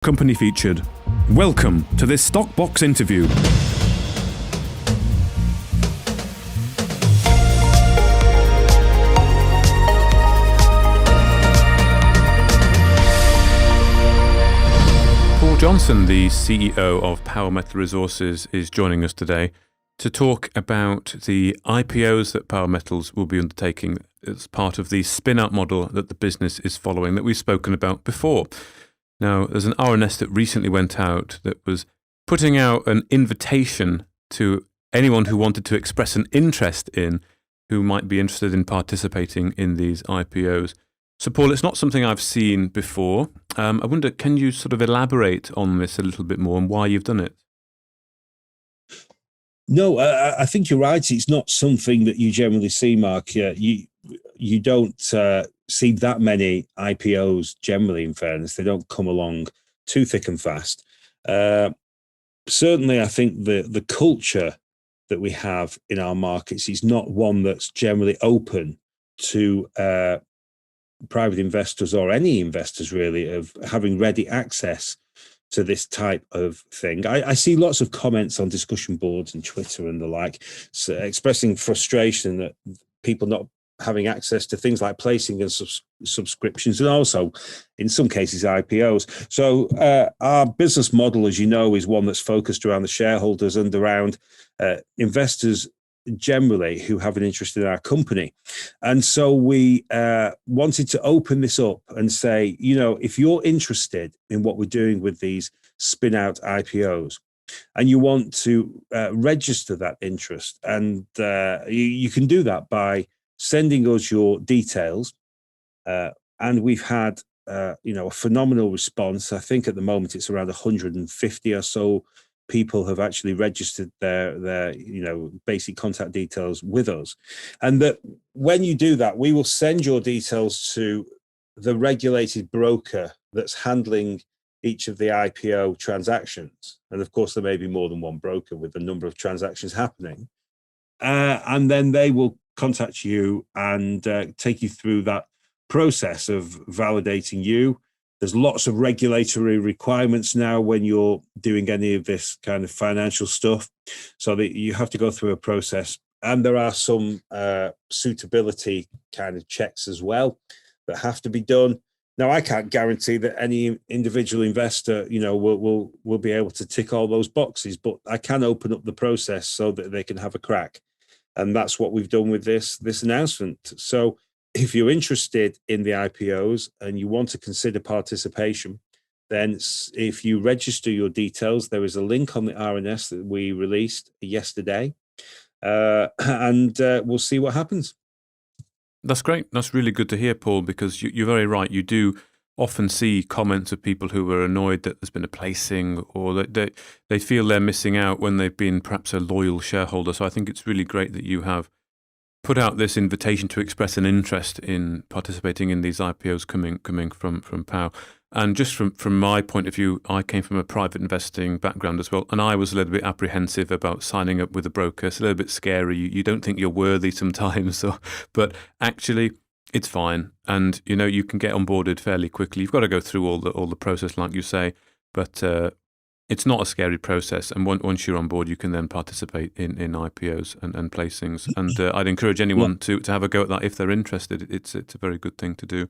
Company featured. Welcome to this Stockbox interview. Paul Johnson, the CEO of Power Metal Resources, is joining us today to talk about the IPOs that Power Metals will be undertaking as part of the spin-out model that the business is following that we've spoken about before. Now, there's an RNS that recently went out that was putting out an invitation to anyone who wanted to express an interest in, who might be interested in participating in these IPOs. So, Paul, it's not something I've seen before. I wonder, can you sort of elaborate on this a little bit more and why you've done it? No, I think you're right. It's not something that you generally see, Mark. You don't see that many IPOs generally, in fairness. They don't come along too thick and fast. Certainly, I think the culture that we have in our markets is not one that's generally open to private investors or any investors, really, of having ready access to this type of thing. I see lots of comments on discussion boards and Twitter and the like, so expressing frustration that people not having access to things like placing and subscriptions, and also in some cases IPOs. So our business model, as you know, is one that's focused around the shareholders and around investors generally who have an interest in our company. And so we wanted to open this up and say, you know, if you're interested in what we're doing with these spin out IPOs and you want to register that interest, and you can do that by sending us your details. And we've had a phenomenal response. I think at the moment it's around 150 or so people have actually registered their basic contact details with us. And that when you do that, we will send your details to the regulated broker that's handling each of the IPO transactions. And of course, there may be more than one broker with a number of transactions happening. And then they will contact you and take you through that process of validating you. There's lots of regulatory requirements now when you're doing any of this kind of financial stuff, so that you have to go through a process. And there are some suitability kind of checks as well that have to be done. Now, I can't guarantee that any individual investor, will be able to tick all those boxes, but I can open up the process so that they can have a crack. And that's what we've done with this announcement. So if you're interested in the IPOs and you want to consider participation, then if you register your details, there is a link on the RNS that we released yesterday, and we'll see what happens. That's great. That's really good to hear, Paul, because you're very right. You do often see comments of people who are annoyed that there's been a placing, or that they feel they're missing out when they've been perhaps a loyal shareholder. So I think it's really great that you have put out this invitation to express an interest in participating in these IPOs coming from Power. And just from my point of view, I came from a private investing background as well, and I was a little bit apprehensive about signing up with a broker. It's a little bit scary. You don't think you're worthy sometimes, but actually it's fine, and you can get onboarded fairly quickly. You've got to go through all the process, like you say, but it's not a scary process, and once you're on board, you can then participate in IPOs and placings. And I'd encourage anyone to have a go at that if they're interested. It's a very good thing to do.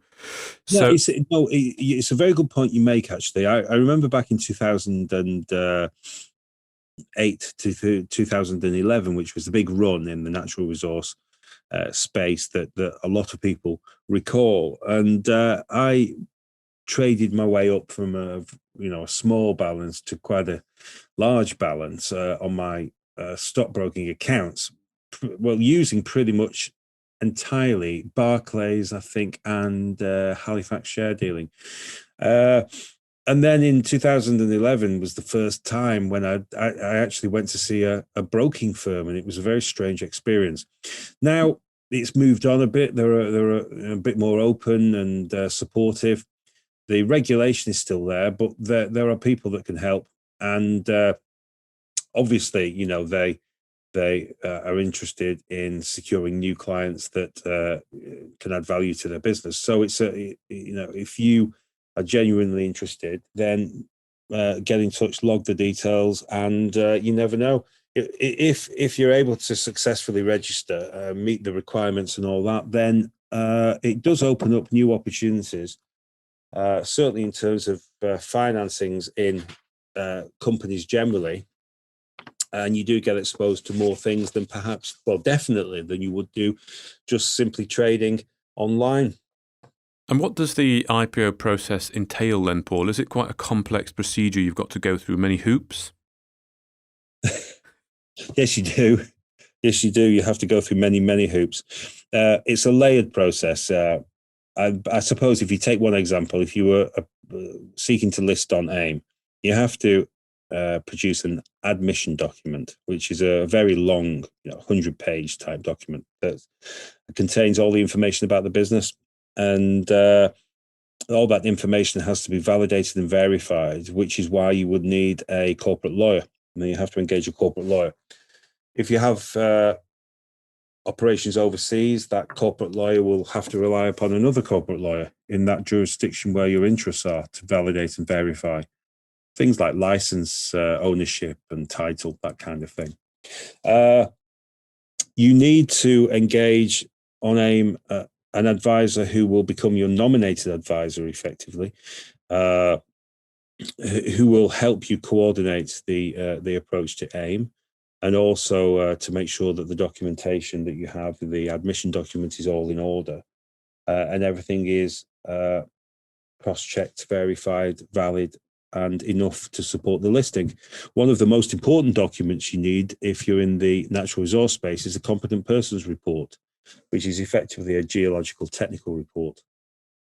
So it's a very good point you make, actually. I remember back in 2008 to 2011, which was the big run in the natural resource space that a lot of people recall. And I traded my way up from a small balance to quite a large balance on my stockbroking accounts, using pretty much entirely Barclays, I think, and Halifax share dealing. And then in 2011 was the first time when I actually went to see a broking firm, and it was a very strange experience. Now it's moved on a bit. They're a bit more open and supportive. The regulation is still there, but there are people that can help, and obviously, they are interested in securing new clients that can add value to their business. So it's if you are genuinely interested, then get in touch, log the details, and you never know. If you're able to successfully register, meet the requirements and all that, then it does open up new opportunities, certainly in terms of financings in companies generally. And you do get exposed to more things than perhaps, well, definitely than you would do just simply trading online. And what does the IPO process entail then, Paul? Is it quite a complex procedure? You've got to go through many hoops? Yes, you do. Yes, you do. You have to go through many, many hoops. It's a layered process. I suppose if you take one example, if you were seeking to list on AIM, you have to produce an admission document, which is a very long, 100-page type document that contains all the information about the business. And all that information has to be validated and verified, which is why you would need a corporate lawyer. And then you have to engage a corporate lawyer. If you have operations overseas, that corporate lawyer will have to rely upon another corporate lawyer in that jurisdiction where your interests are to validate and verify things like license ownership and title, that kind of thing. You need to engage on AIM an advisor who will become your nominated advisor effectively, who will help you coordinate the approach to AIM, and also to make sure that the documentation that you have, the admission document, is all in order, and everything is cross-checked, verified, valid, and enough to support the listing. One of the most important documents you need if you're in the natural resource space is a competent persons report, which is effectively a geological technical report,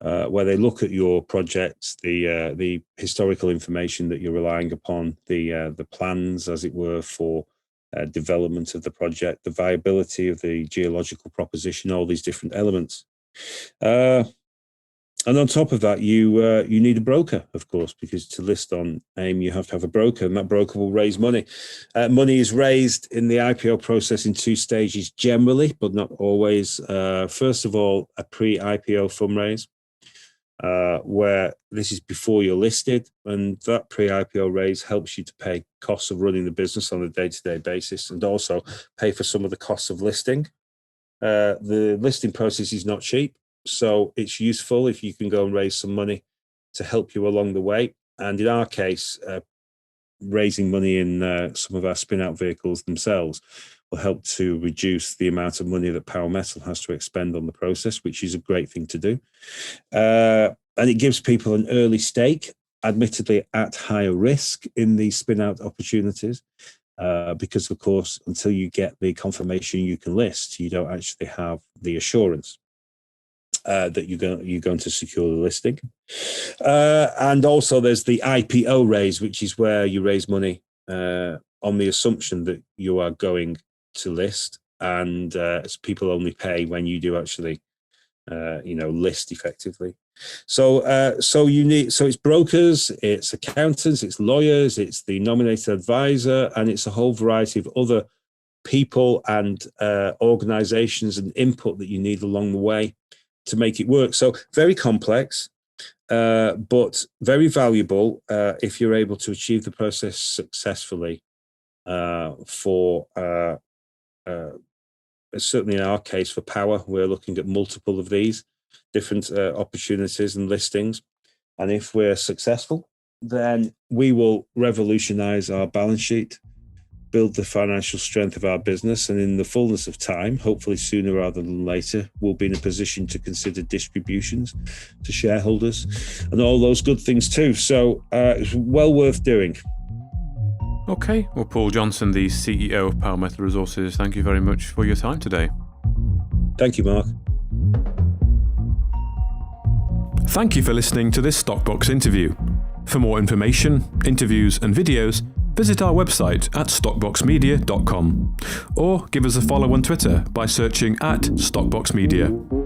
where they look at your projects, the historical information that you're relying upon, the plans, as it were, for development of the project, the viability of the geological proposition, all these different elements. And on top of that, you need a broker, of course, because to list on AIM, you have to have a broker, and that broker will raise money. Money is raised in the IPO process in two stages generally, but not always. First of all, a pre-IPO fundraise, where this is before you're listed, and that pre-IPO raise helps you to pay costs of running the business on a day-to-day basis, and also pay for some of the costs of listing. The listing process is not cheap, so it's useful if you can go and raise some money to help you along the way. And in our case, raising money in some of our spin-out vehicles themselves will help to reduce the amount of money that Power Metal has to expend on the process, which is a great thing to do. And it gives people an early stake, admittedly at higher risk in these spin-out opportunities, because, of course, until you get the confirmation you can list, you don't actually have the assurance that you're going to secure the listing. And also there's the IPO raise, which is where you raise money on the assumption that you are going to list, and people only pay when you do actually list effectively. So it's brokers, it's accountants, it's lawyers, it's the nominated advisor, and it's a whole variety of other people and organizations and input that you need along the way to make it work. So very complex, but very valuable if you're able to achieve the process successfully. Certainly in our case for Power, we're looking at multiple of these different opportunities and listings. And if we're successful, then we will revolutionize our balance sheet, build the financial strength of our business, and in the fullness of time, hopefully sooner rather than later, we'll be in a position to consider distributions to shareholders and all those good things too. So it's well worth doing. Okay, well, Paul Johnson, the CEO of Power Metal Resources, thank you very much for your time today. Thank you, Mark. Thank you for listening to this Stockbox interview. For more information, interviews and videos, visit our website at stockboxmedia.com or give us a follow on Twitter by searching @StockboxMedia.